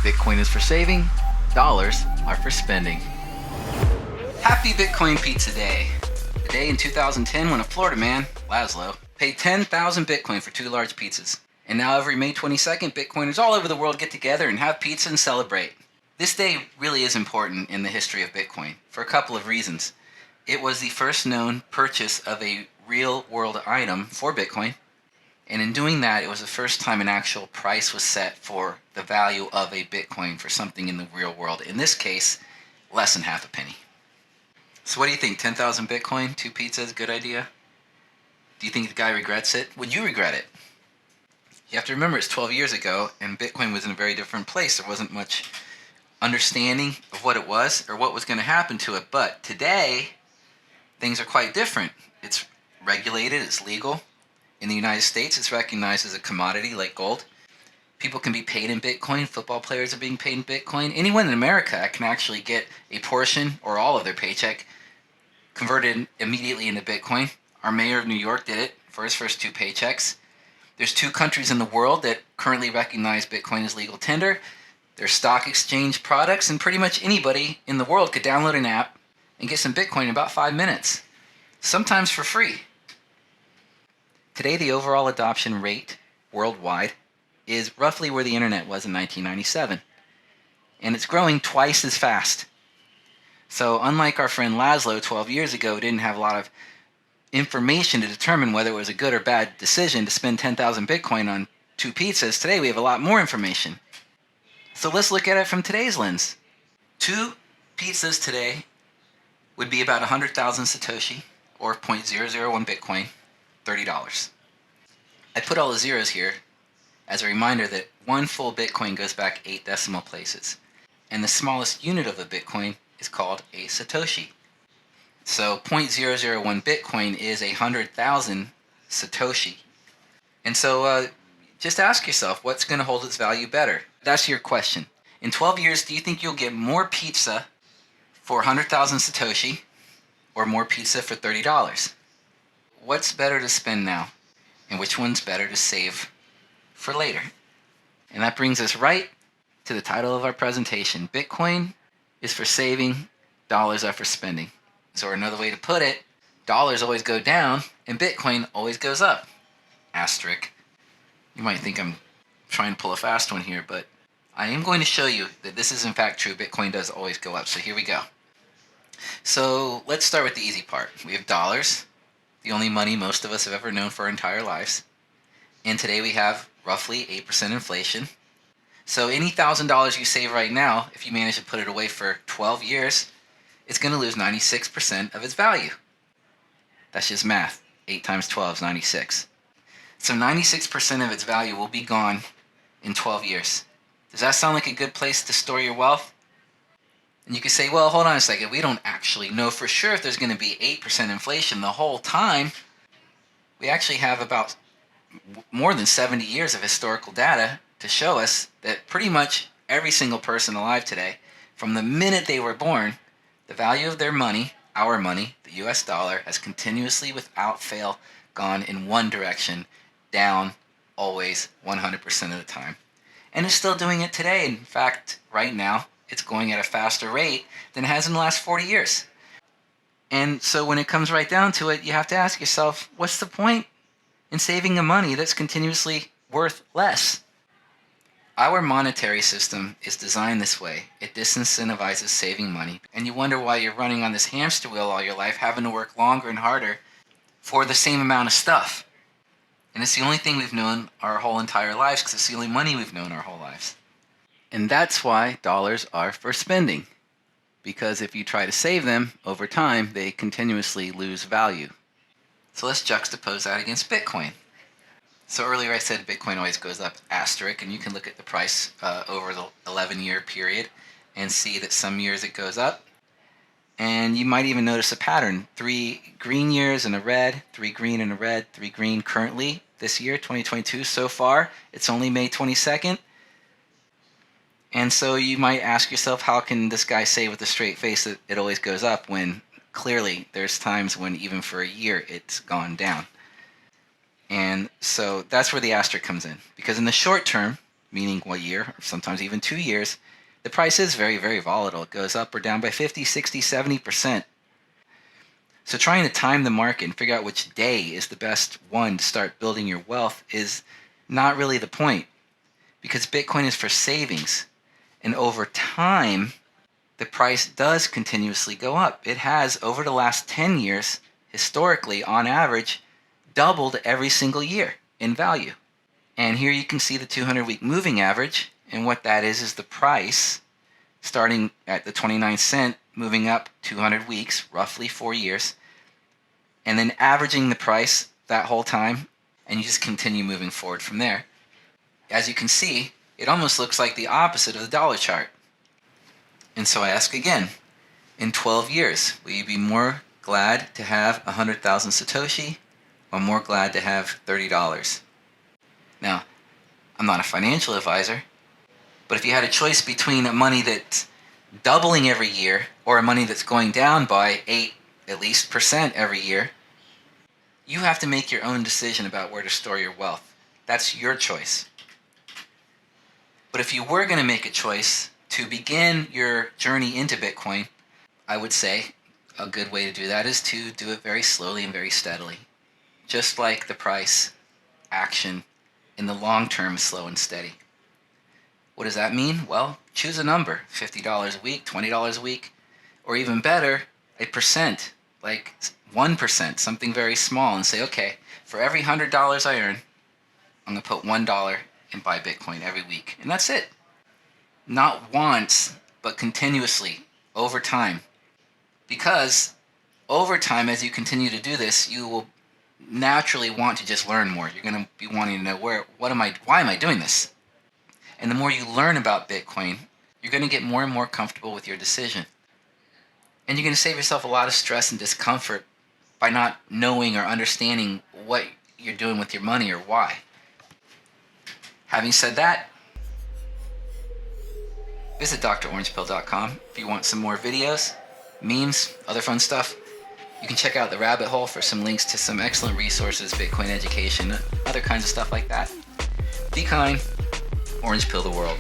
Bitcoin is for saving, dollars are for spending. Happy Bitcoin Pizza Day. The day in 2010 when a Florida man, Laszlo, paid 10,000 Bitcoin for 2 large pizzas. And now every May 22nd, Bitcoiners all over the world get together and have pizza and celebrate. This day really is important in the history of Bitcoin for a couple of reasons. It was the first known purchase of a real world item for Bitcoin. And in doing that, it was the first time an actual price was set for the value of a Bitcoin for something in the real world. In this case, less than half a penny. So what do you think? 10,000 Bitcoin, 2 pizzas, good idea? Do you think the guy regrets it? Would you regret it? You have to remember it's 12 years ago and Bitcoin was in a very different place. There wasn't much understanding of what it was or what was going to happen to it. But today, things are quite different. It's regulated, it's legal. In the United States, it's recognized as a commodity like gold. People can be paid in Bitcoin. Football players are being paid in Bitcoin. Anyone in America can actually get a portion or all of their paycheck converted immediately into Bitcoin. Our mayor of New York did it for his first 2 paychecks. There's 2 countries in the world that currently recognize Bitcoin as legal tender. There's stock exchange products, and pretty much anybody in the world could download an app and get some Bitcoin in about 5 minutes, sometimes for free. Today, the overall adoption rate worldwide is roughly where the internet was in 1997. And it's growing twice as fast. So unlike our friend Laszlo 12 years ago, who didn't have a lot of information to determine whether it was a good or bad decision to spend 10,000 Bitcoin on 2 pizzas, today we have a lot more information. So let's look at it from today's lens. 2 pizzas today would be about 100,000 Satoshi, or 0.001 Bitcoin, $30. I put all the zeros here as a reminder that 1 full Bitcoin goes back 8 decimal places. And the smallest unit of a Bitcoin is called a Satoshi. So 0.001 Bitcoin is 100,000 Satoshi. And so just ask yourself, what's going to hold its value better? That's your question. In 12 years, do you think you'll get more pizza for 100,000 Satoshi or more pizza for $30? What's better to spend now? And which one's better to save for later? And that brings us right to the title of our presentation. Bitcoin is for saving, dollars are for spending. So another way to put it, dollars always go down and Bitcoin always goes up. Asterisk. You might think I'm trying to pull a fast one here, but I am going to show you that this is in fact true. Bitcoin does always go up. So here we go. So let's start with the easy part. We have dollars, the only money most of us have ever known for our entire lives. And today we have roughly 8% inflation. So any $1,000 you save right now, if you manage to put it away for 12 years, it's going to lose 96% of its value. That's just math. 8 times 12 is 96. So 96% of its value will be gone in 12 years. Does that sound like a good place to store your wealth? And you can say, well, hold on a second. We don't actually know for sure if there's going to be 8% inflation the whole time. We actually have about more than 70 years of historical data to show us that pretty much every single person alive today, from the minute they were born, the value of their money, our money, the US dollar, has continuously without fail gone in one direction, down, always, 100% of the time. And it's still doing it today. In fact, right now, it's going at a faster rate than it has in the last 40 years. And so when it comes right down to it, you have to ask yourself, what's the point in saving the money that's continuously worth less? Our monetary system is designed this way. It disincentivizes saving money. And you wonder why you're running on this hamster wheel all your life, having to work longer and harder for the same amount of stuff. And it's the only thing we've known our whole entire lives because it's the only money we've known our whole lives. And that's why dollars are for spending. Because if you try to save them over time, they continuously lose value. So let's juxtapose that against Bitcoin. So earlier I said Bitcoin always goes up, asterisk, and you can look at the price over the 11-year period and see that some years it goes up. And you might even notice a pattern. 3 green years and a red, 3 green and a red, 3 green currently this year, 2022. So far, it's only May 22nd. And so you might ask yourself, how can this guy say with a straight face that it always goes up when clearly there's times when even for a year it's gone down? And so that's where the asterisk comes in. Because in the short term, meaning what year, or sometimes even 2 years, the price is very, very volatile. It goes up or down by 50, 60, 70%. So trying to time the market and figure out which day is the best one to start building your wealth is not really the point, because Bitcoin is for savings. And over time, the price does continuously go up. It has, over the last 10 years, historically, on average, doubled every single year in value. And here you can see the 200-week moving average, and what that is the price starting at the 29 cent, moving up 200 weeks, roughly 4 years, and then averaging the price that whole time, and you just continue moving forward from there. As you can see, it almost looks like the opposite of the dollar chart. And so I ask again, in 12 years, will you be more glad to have 100,000 Satoshi or more glad to have $30? Now, I'm not a financial advisor, but if you had a choice between a money that's doubling every year or a money that's going down by 8 at least percent every year, you have to make your own decision about where to store your wealth. That's your choice. But if you were going to make a choice to begin your journey into Bitcoin, I would say a good way to do that is to do it very slowly and very steadily. Just like the price action in the long term is slow and steady. What does that mean? Well, choose a number, $50 a week, $20 a week, or even better, a percent, like 1%, something very small, and say, okay, for every $100 I earn, I'm going to put $1 and buy Bitcoin every week. And that's it. Not once, but continuously, over time. Because over time, as you continue to do this, you will naturally want to just learn more. You're going to be wanting to know, why am I doing this? And the more you learn about Bitcoin, you're going to get more and more comfortable with your decision. And you're going to save yourself a lot of stress and discomfort by not knowing or understanding what you're doing with your money or why. Having said that, visit DrOrangePill.com if you want some more videos, memes, other fun stuff. You can check out the rabbit hole for some links to some excellent resources, Bitcoin education, other kinds of stuff like that. Be kind. Orange Pill the world.